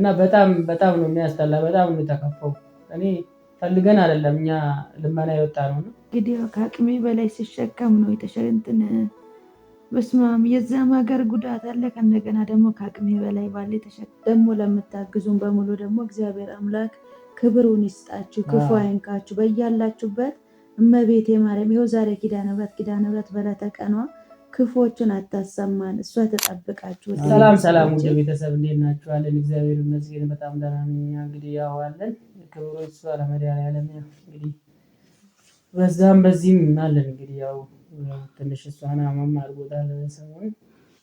እና በጣም ነው የሚያስጠላ። በጣም ነው የተከፋው። እኔ ፈልገን አይደለም እኛ ልመና የወጣ ነው። እንግዲህ ከአቅሜ በላይ ሲሸከም ነው የተሸንትን በስማም የዛም ሀገር ጉዳት አለ። ከእንደገና ደግሞ ከአቅሜ በላይ ባለ ደግሞ ለምታግዙን በሙሉ ደግሞ እግዚአብሔር አምላክ ክብሩን ይስጣችሁ፣ ክፉ አይንካችሁ በያላችሁበት። እመቤቴ ማርያም ይኸው ዛሬ ኪዳነ ምሕረት በዕለተ ቀኗ ክፎችን አታሰማን፣ እሷ ተጠብቃችሁ። ሰላም ውድ ቤተሰብ እንዴት ናችኋለን? እግዚአብሔር ይመስገን በጣም ደህና ነኝ። እንግዲህ ያው አለን ክብሩ ይስፋ ለመድኃኒዓለም። እንግዲህ በዛም በዚህም አለን። እንግዲህ ያው ትንሽ እሷን አመም አድርጎታል ሰሞኑን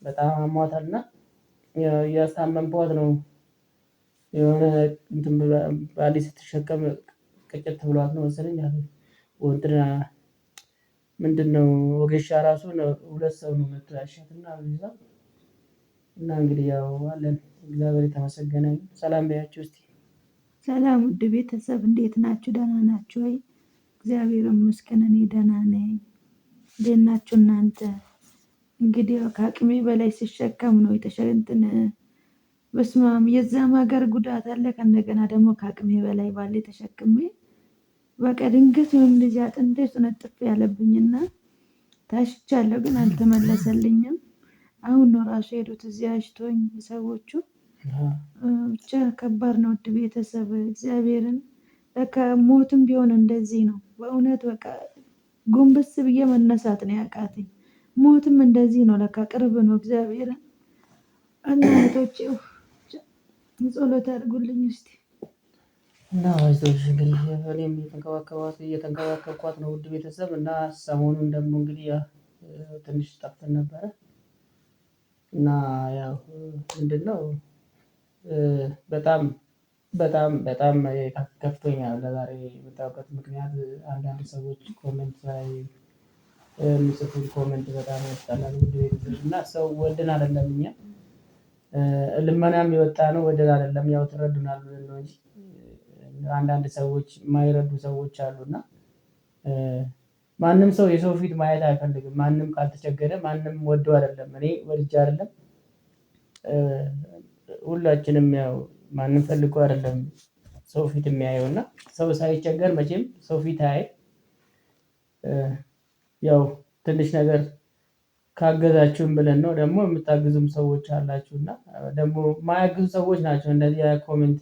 በጣም አሟታልና እያስታመምኳት ነው። የሆነ እንትን ባሊ ስትሸከም ቅጭት ብሏት ነው መሰለኝ ወንድና ምንድነው ወገሻ ራሱ ሁለት ሰው ነው መጥቶ ያሻትና እና እንግዲህ ያው አለን። እግዚአብሔር የተመሰገነ ይሁን። ሰላም በያችሁ እስቲ። ሰላም ውድ ቤተሰብ እንዴት ናችሁ? ደህና ናችሁ ወይ? እግዚአብሔር ይመስገን እኔ ደህና ነኝ። እንዴት ናችሁ እናንተ? እንግዲህ ከአቅሜ በላይ ሲሸከም ነው የተሸንትን በስማም የዛም ሀገር ጉዳት አለ። ከእንደገና ደግሞ ከአቅሜ በላይ ባለ ተሸክሜ በቃ ድንገት ወይም ልጅ አጥንቴ ነጥፍ ያለብኝና ታሽቻለሁ፣ ግን አልተመለሰልኝም። አሁን ነው ራሱ ሄዱት እዚያ አሽቶኝ ሰዎቹ። ብቻ ከባድ ነው ውድ ቤተሰብ። እግዚአብሔርን በቃ ሞትም ቢሆን እንደዚህ ነው በእውነት በቃ ጎንበስ ብዬ መነሳት ነው ያቃተኝ። ሞትም እንደዚህ ነው ለካ ቅርብ ነው። እግዚአብሔርን እናቶቼ ጸሎት አድርጉልኝ እስቲ። እና አይዞሽ እንግዲህ እኔም እየተንከባከብኳት ነው ውድ ቤተሰብ። እና ሰሞኑን ደግሞ እንግዲህ ትንሽ ጠፍተን ነበረ እና ያው ምንድነው በጣም ከፍቶኛል። ለዛሬ የመጣሁበት ምክንያት አንዳንድ ሰዎች ኮሜንት ላይ የሚጽፉት ኮሜንት በጣም ያስጠላል ውድ ቤተሰብ። እና ሰው ወደን አይደለም እኛ ልመናም የወጣ ነው ወደን አይደለም። ያው ትረዱናል ብለን ነው እንጂ አንዳንድ ሰዎች የማይረዱ ሰዎች አሉና ማንም ሰው የሰው ፊት ማየት አይፈልግም። ማንም ካልተቸገረ ማንም ወዶ አይደለም። እኔ ወድጄ አይደለም። ሁላችንም ያው ማንም ፈልጎ አይደለም ሰው ፊት የሚያየውና ሰው ሳይቸገር መቼም ሰው ፊት አይ ያው ትንሽ ነገር ካገዛችሁም ብለን ነው። ደግሞ የምታግዙም ሰዎች አላችሁና ደግሞ ማያግዙ ሰዎች ናቸው እንደዚህ ኮሜንት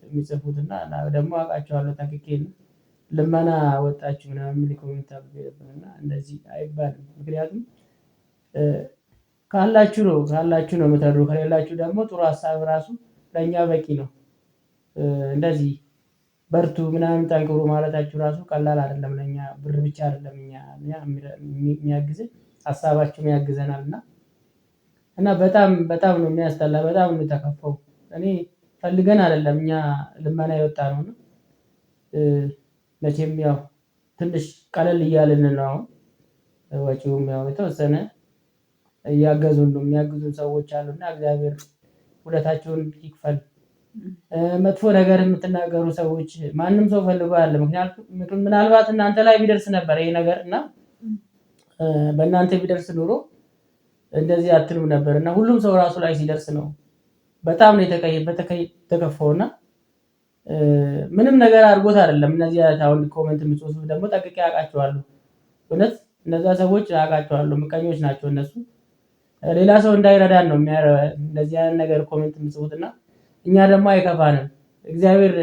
የሚጽፉትና ደግሞ አውቃቸዋለሁ ጠንቅቄ ነው። ልመና ወጣችሁ ምናምን የሚል ኮሜንት አድርገውና እንደዚህ አይባልም። ምክንያቱም ካላችሁ ነው የምትረዱ። ከሌላችሁ ደግሞ ጥሩ ሀሳብ ራሱ ለእኛ በቂ ነው። እንደዚህ በርቱ ምናምን ጠንክሩ ማለታችሁ ራሱ ቀላል አይደለም። ለእኛ ብር ብቻ አይደለም እኛ የሚያግዘን ሀሳባችሁም ያግዘናል። እና በጣም ነው የሚያስጠላ። በጣም ነው የተከፋው። እኔ ፈልገን አይደለም እኛ ልመና የወጣ ነው። መቼም ያው ትንሽ ቀለል እያልን ነው። አሁን ወጪውም ያው የተወሰነ እያገዙን ነው። የሚያግዙን ሰዎች አሉና እግዚአብሔር ውለታቸውን ይክፈል። መጥፎ ነገር የምትናገሩ ሰዎች ማንም ሰው ፈልጎ አይደለም። ምክንያቱም ምናልባት እናንተ ላይ ቢደርስ ነበር ይሄ ነገር እና በእናንተ ቢደርስ ኑሮ እንደዚህ አትሉም ነበር። እና ሁሉም ሰው ራሱ ላይ ሲደርስ ነው በጣም ነው የተከፋውና ምንም ነገር አድርጎት አይደለም። እነዚህ አሁን ኮሜንት የምትጽፉ ደግሞ ጠንቅቄ አውቃቸዋለሁ። እውነት እነዛ ሰዎች አውቃቸዋለሁ። ምቀኞች ናቸው እነሱ። ሌላ ሰው እንዳይረዳን ነው እንደዚህ አይነት ነገር ኮሜንት የምትጽፉትና እኛ ደግሞ አይከፋንም። እግዚአብሔር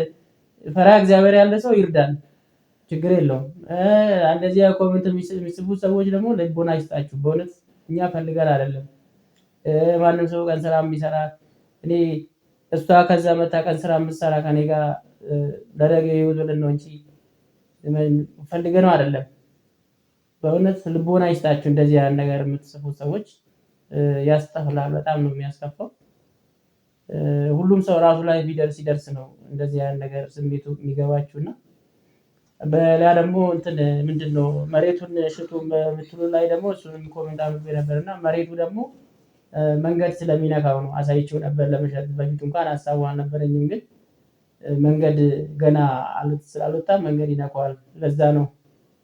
ያለ ሰው ይርዳል፣ ችግር የለውም። እንደዚህ ኮሜንት የሚጽፉ ሰዎች ደግሞ ልቦና ይስጣችሁ። በእውነት እኛ ፈልገን አይደለም። ማንም ሰው ቀን ስራ የሚሰራ እኔ እሷ ከዛ መታ ቀን ስራ የምትሰራ ከኔ ጋር ለነገ ይውልን ነው እንጂ ፈልገን አይደለም። በእውነት ልቦና ይስጣችሁ። እንደዚህ አይነት ነገር የምትጽፉ ሰዎች ያስጠላል። በጣም ነው የሚያስከፋው። ሁሉም ሰው ራሱ ላይ ሲደርስ ነው እንደዚህ አይነት ነገር ስሜቱ የሚገባችሁና በሌላ ደግሞ ምንድነው መሬቱን ሽጡ በምትሉ ላይ ደግሞ እሱንም ኮሜንት አድርጌ ነበርና መሬቱ ደግሞ መንገድ ስለሚነካው ነው። አሳይቼው ነበር ለመሸጥ በፊት እንኳን ሀሳቡ አልነበረኝም፣ ግን መንገድ ገና ስላልወጣ መንገድ ይነካዋል። ለዛ ነው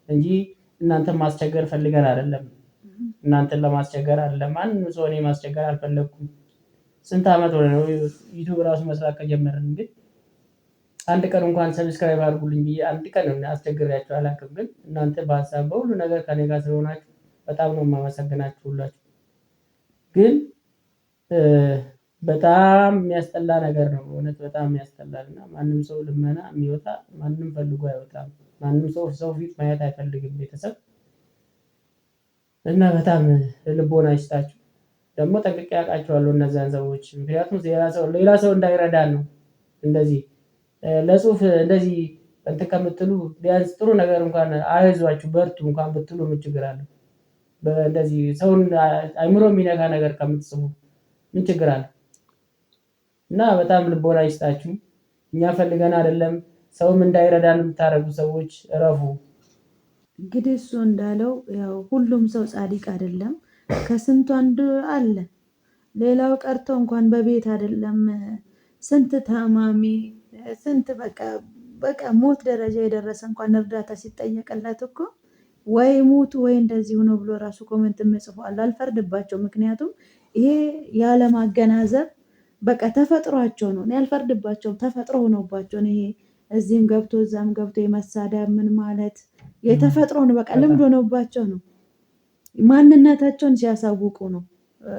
እንጂ እናንተን ማስቸገር ፈልገን አይደለም። እናንተን ለማስቸገር አይደለም። ማንም ሰው እኔ ማስቸገር አልፈለኩም። ስንት ዓመት ሆነ ነው ዩቲዩብ ራሱ መስራት ከጀመርን። ግን አንድ ቀን እንኳን ሰብስክራይብ አድርጉልኝ ብዬ አንድ ቀን አስቸግሬያችሁ አላውቅም። ግን እናንተ በሀሳብ በሁሉ ነገር ከኔ ጋር ስለሆናችሁ በጣም ነው የማመሰግናችሁ ሁላችሁ። ግን በጣም የሚያስጠላ ነገር ነው እውነት በጣም ያስጠላል። እና ማንም ሰው ልመና የሚወጣ ማንም ፈልጎ አይወጣም። ማንም ሰው ፊት ማየት አይፈልግም ቤተሰብ። እና በጣም ልቦና ይስጣችሁ። ደግሞ ጠንቅቄ አውቃቸዋለሁ እነዛን ሰዎች። ምክንያቱም ሌላ ሰው እንዳይረዳን ነው እንደዚህ ለጽሁፍ እንደዚህ እንትን ከምትሉ ቢያንስ ጥሩ ነገር እንኳን አይዟችሁ በርቱ እንኳን ብትሉ ምን ችግር አለው? እንደዚህ ሰውን አይምሮ የሚነካ ነገር ከምትጽፉ ምን ችግር አለው? እና በጣም ልቦና ይስጣችሁ። እኛ ፈልገን አይደለም ሰውም እንዳይረዳን የምታደርጉ ሰዎች እረፉ። እንግዲህ እሱ እንዳለው ያው ሁሉም ሰው ጻድቅ አይደለም፣ ከስንቱ አንዱ አለ። ሌላው ቀርቶ እንኳን በቤት አይደለም ስንት ታማሚ ስንት በቃ ሞት ደረጃ የደረሰ እንኳን እርዳታ ሲጠየቅለት እኮ ወይ ሙቱ ወይ እንደዚህ ሆኖ ብሎ ራሱ ኮሜንት ጽፏል። አልፈርድባቸው፣ ምክንያቱም ይሄ ያለማገናዘብ በቃ ተፈጥሯቸው ነው። እኔ አልፈርድባቸውም፣ ተፈጥሮ ሆኖባቸው ነው። ይሄ እዚህም ገብቶ እዛም ገብቶ የመሳደብ ምን ማለት የተፈጥሮ ነው። በቃ ልምድ ሆኖባቸው ነው። ማንነታቸውን ሲያሳውቁ ነው።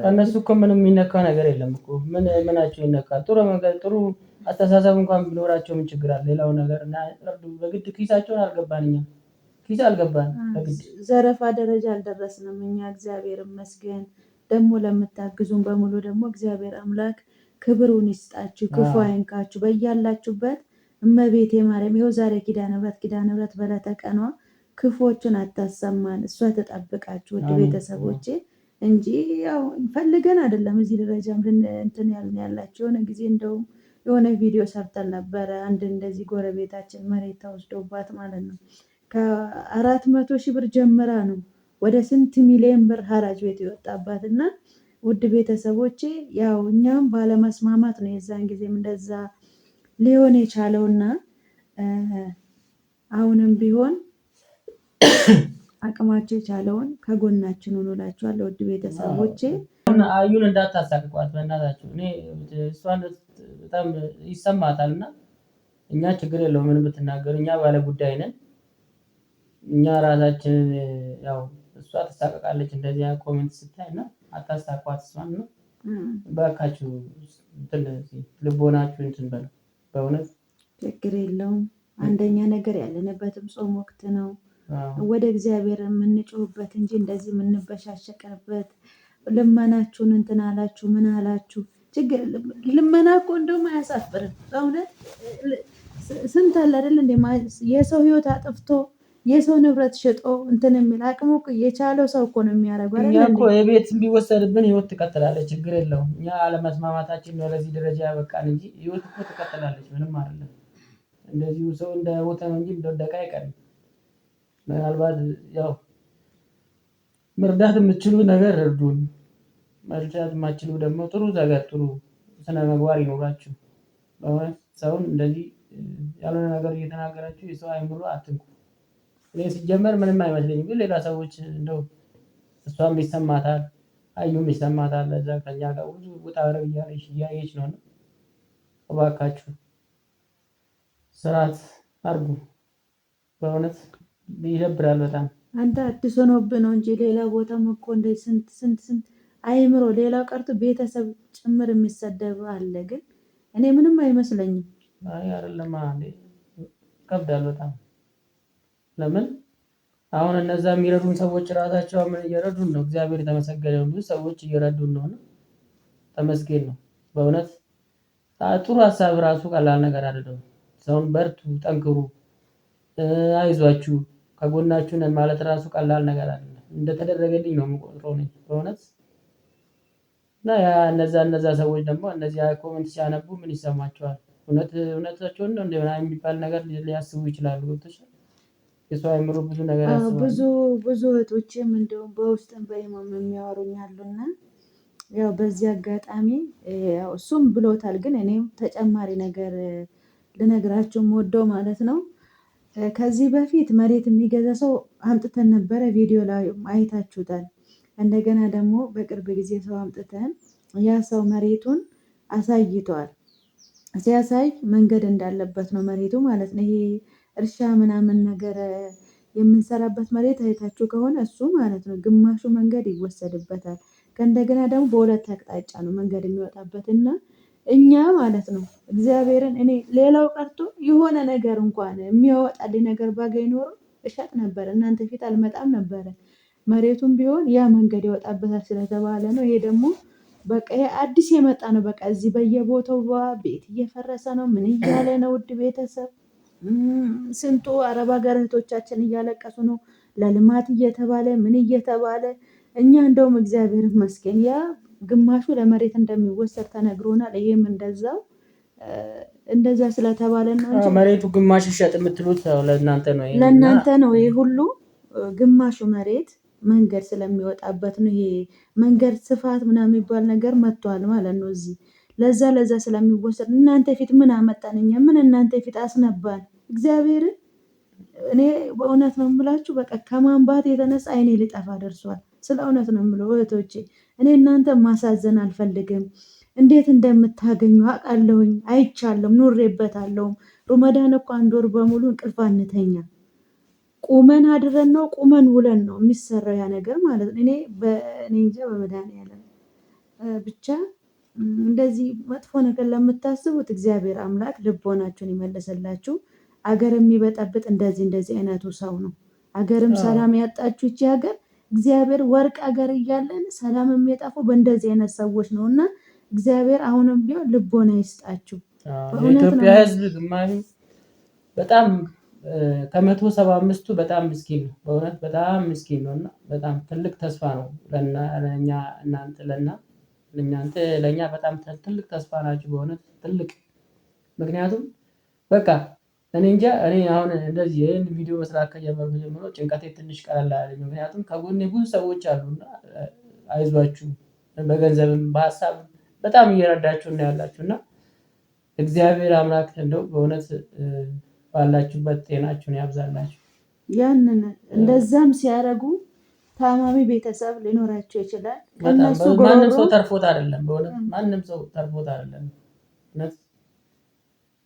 እነሱ እኮ ምንም የሚነካ ነገር የለም እኮ ምናቸው ይነካል? ጥሩ መንገድ ጥሩ አስተሳሰብ እንኳን ቢኖራቸው ምን ችግር አለ? ሌላው ነገር እና በግድ ኪሳቸውን አልገባን፣ እኛ ኪስ አልገባን። ዘረፋ ደረጃ አልደረስንም እኛ። እግዚአብሔር ይመስገን። ደግሞ ለምታግዙን በሙሉ ደግሞ እግዚአብሔር አምላክ ክብሩን ይስጣችሁ፣ ክፉ አይንካችሁ በያላችሁበት። እመቤቴ ማርያም ይኸው ዛሬ ኪዳነ ምሕረት በዕለተ ቀኗ ክፉዎችን አታሰማን፣ እሷ ተጠብቃችሁ ውድ ቤተሰቦቼ። እንጂ ያው ፈልገን አይደለም እዚህ ደረጃም እንትን ያልን ያላችሁ። የሆነ ጊዜ እንደውም የሆነ ቪዲዮ ሰርተን ነበረ። አንድ እንደዚህ ጎረቤታችን መሬት ተወስዶባት ማለት ነው ከ400,000 ብር ጀምራ ነው ወደ ስንት ሚሊዮን ብር ሀራጅ ቤት የወጣባት። እና ውድ ቤተሰቦቼ ያው እኛም ባለመስማማት ነው የዛን ጊዜም እንደዛ ሊሆን የቻለውና አሁንም ቢሆን አቅማቸው የቻለውን ከጎናችን ሆኖ እላችኋለሁ ውድ ቤተሰቦቼ። አዩን እንዳታሳቅቋት በእናታችሁ። እኔ እሷን በጣም ይሰማታል እና እኛ ችግር የለውም ምን ብትናገሩ፣ እኛ ባለ ጉዳይ ነን። እኛ ራሳችንን ያው እሷ ትሳቀቃለች እንደዚህ ኮሜንት ስታይ እና አታሳቋት እሷን ነው ባካችሁ። ልቦናችሁ እንትን በለው በእውነት ችግር የለውም። አንደኛ ነገር ያለንበትም ጾም ወቅት ነው። ወደ እግዚአብሔር የምንጮህበት እንጂ እንደዚህ የምንበሻሸቅበት ልመናችሁን እንትን አላችሁ ምን አላችሁ ችግር ልመና እኮ እንደውም አያሳፍርም በእውነት። ስንት አለ አይደል እንደ የሰው ህይወት አጥፍቶ የሰው ንብረት ሽጦ እንትን የሚል አቅሙ የቻለው ሰው እኮ ነው የሚያደርገው አይደል? እኛ እኮ የቤት ቢወሰድብን ህይወት ትቀጥላለች፣ ችግር የለውም። እኛ አለመስማማታችን ነው ለዚህ ደረጃ ያበቃን እንጂ ህይወት እኮ ትቀጥላለች፣ ምንም አይደለም። እንደዚሁ ሰው እንደሞተ ነው እንጂ እንደወደቀ አይቀርም። ምናልባት ያው መርዳት የምትችሉ ነገር እርዱን፣ መርዳት የማትችሉ ደግሞ ጥሩ ነገር ጥሩ ስነ ምግባር ይኖራችሁ። በእውነት ሰውን እንደዚህ ያልሆነ ነገር እየተናገራችሁ የሰው አይምሮ አትንኩ። እኔ ሲጀመር ምንም አይመስለኝም፣ ግን ሌላ ሰዎች እንደው እሷም ይሰማታል አዩም ይሰማታል። ለዛ ከኛ ጋር ብዙ ውጣ ውረድ እያየች ነው። እባካችሁ ስርዓት አድርጉ። በእውነት ይደብራል በጣም። አንተ አዲስ ሆኖብህ ነው እንጂ ሌላ ቦታም እኮ እንደ ስንት አይምሮ ሌላው ቀርቶ ቤተሰብ ጭምር የሚሰደብ አለ። ግን እኔ ምንም አይመስለኝም። አይ አይደለም አንዴ ከብዳል በጣም። ለምን አሁን እነዛ የሚረዱን ሰዎች ራሳቸው ምን እየረዱን ነው? እግዚአብሔር የተመሰገነ ነው። ብዙ ሰዎች እየረዱን ነው። ተመስገን ነው በእውነት። ጥሩ ሀሳብ ራሱ ቀላል ነገር አይደለም። ሰውን በርቱ፣ ጠንክሩ፣ አይዟችሁ ከጎናችሁ ነን ማለት ራሱ ቀላል ነገር አይደለም። እንደተደረገልኝ ነው የምቆጥረው ነኝ በእውነት። እና እነዛ ሰዎች ደግሞ እነዚህ ኮሜንት ሲያነቡ ምን ይሰማቸዋል? እውነታቸውን ነው እንደሆነ የሚባል ነገር ሊያስቡ ይችላሉ። የሰው አይምሮ ብዙ ነገር ያስባል። ብዙ እህቶችም እንደውም በውስጥም በኢሞም የሚያወሩኝ አሉና ያው በዚህ አጋጣሚ ያው እሱም ብሎታል፣ ግን እኔም ተጨማሪ ነገር ልነግራችሁ የምወደው ማለት ነው። ከዚህ በፊት መሬት የሚገዛ ሰው አምጥተን ነበረ፣ ቪዲዮ ላይ አይታችሁታል። እንደገና ደግሞ በቅርብ ጊዜ ሰው አምጥተን ያ ሰው መሬቱን አሳይቷል። ሲያሳይ መንገድ እንዳለበት ነው መሬቱ ማለት ነው። ይሄ እርሻ ምናምን ነገር የምንሰራበት መሬት አይታችሁ ከሆነ እሱ ማለት ነው ግማሹ መንገድ ይወሰድበታል። ከእንደገና ደግሞ በሁለት አቅጣጫ ነው መንገድ የሚወጣበት እና እኛ ማለት ነው እግዚአብሔርን እኔ ሌላው ቀርቶ የሆነ ነገር እንኳን የሚያወጣልኝ ነገር ባገኝ ኖሮ እሸጥ ነበር፣ እናንተ ፊት አልመጣም ነበረ። መሬቱም ቢሆን ያ መንገድ ይወጣበታል ስለተባለ ነው። ይሄ ደግሞ በቃ ይሄ አዲስ የመጣ ነው። በቃ እዚህ በየቦታው ቤት እየፈረሰ ነው። ምን እያለ ነው? ውድ ቤተሰብ ስንቱ አረብ ሀገር እህቶቻችን እያለቀሱ ነው። ለልማት እየተባለ ምን እየተባለ እኛ እንደውም እግዚአብሔር ይመስገን ያ ግማሹ ለመሬት እንደሚወሰድ ተነግሮናል። ይሄም እንደዛው እንደዛ ስለተባለ ነው እንጂ መሬቱ ግማሽ ይሸጥ የምትሉት ለእናንተ ነው። ለእናንተ ነው። ይሄ ሁሉ ግማሹ መሬት መንገድ ስለሚወጣበት ነው። ይሄ መንገድ ስፋት ምናምን የሚባል ነገር መጥቷል ማለት ነው እዚህ ለዛ ስለሚወሰድ እናንተ ፊት ምን አመጣን? እኛ ምን እናንተ ፊት አስነባን? እግዚአብሔርን እኔ በእውነት ነው የምላችሁ። በቃ ከማንባት የተነሳ አይኔ ሊጠፋ ደርሷል። ስለ እውነት ነው የምለው እህቶቼ፣ እኔ እናንተ ማሳዘን አልፈልግም። እንዴት እንደምታገኙ አውቃለሁኝ፣ አይቻለሁም፣ ኑሬበታለሁም። ሮመዳን እኮ 1 ወር በሙሉ እንቅልፍ አንተኛ። ቁመን አድረን ነው ቁመን ውለን ነው የሚሰራው ያ ነገር ማለት ነው። እኔ እንጃ በመድኃኒዓለም ብቻ እንደዚህ መጥፎ ነገር ለምታስቡት እግዚአብሔር አምላክ ልቦናችሁን ይመልስላችሁ። አገር የሚበጠብጥ እንደዚህ አይነቱ ሰው ነው። አገርም ሰላም ያጣችሁ ይቺ ሀገር እግዚአብሔር ወርቅ አገር እያለን ሰላም የሚጠፋው በእንደዚህ አይነት ሰዎች ነው እና እግዚአብሔር አሁንም ቢሆን ልቦና ይስጣችሁ። የኢትዮጵያ ሕዝብ ግማሹ በጣም ከ175ቱ በጣም ምስኪን ነው። በእውነት በጣም ምስኪን ነው እና በጣም ትልቅ ተስፋ ነው ለእኛ ለእኛ በጣም ትልቅ ተስፋ ናችሁ። በእውነት ትልቅ ምክንያቱም በቃ እኔ እንጃ እኔ አሁን እንደዚህ ይህን ቪዲዮ መስራት ከጀመርኩ ጀምሮ ጭንቀቴ ትንሽ ቀለል አለኝ። ምክንያቱም ከጎኔ ብዙ ሰዎች አሉና አይዟችሁ በገንዘብም በሀሳብም በጣም እየረዳችሁ ነው ያላችሁ እና እግዚአብሔር አምላክ እንደው በእውነት ባላችሁበት ጤናችሁን ያብዛላችሁ። ያንን እንደዛም ሲያደርጉ ታማሚ ቤተሰብ ሊኖራቸው ይችላል። ማንም ሰው ተርፎት አይደለም፣ በእውነት ማንም ሰው ተርፎት አይደለም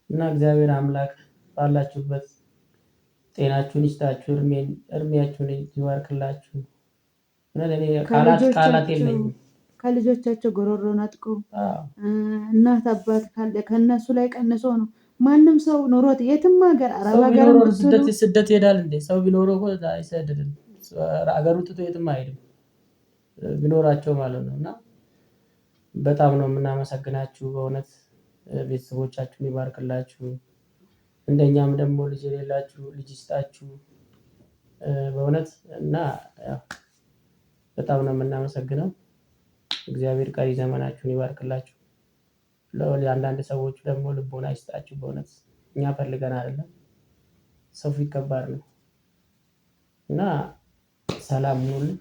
እና እግዚአብሔር አምላክ ባላችሁበት ጤናችሁን ይስጣችሁ፣ እድሜያችሁን ይባርክላችሁ። እኔ ቃላት የለኝም። ከልጆቻቸው ጎሮሮ ነጥቆ እናት አባት ካለ ከነሱ ላይ ቀንሶ ነው። ማንም ሰው ኖሮት የትም ሀገር አረብ ሀገር ስደት ይሄዳል እንዴ? ሰው ቢኖረው እኮ አይሰደድም። አገሩ ትቶ የትም አይሄድም ቢኖራቸው ማለት ነው። እና በጣም ነው የምናመሰግናችሁ በእውነት ቤተሰቦቻችሁን ይባርክላችሁ። እንደኛም ደግሞ ልጅ የሌላችሁ ልጅ ይስጣችሁ በእውነት እና በጣም ነው የምናመሰግነው። እግዚአብሔር ቀሪ ዘመናችሁን ይባርክላችሁ። ለአንዳንድ ሰዎች ደግሞ ልቦና ይስጣችሁ። በእውነት እኛ ፈልገን አይደለም፣ ሰው ፊት ከባድ ነው እና ሰላም ሁኑልን።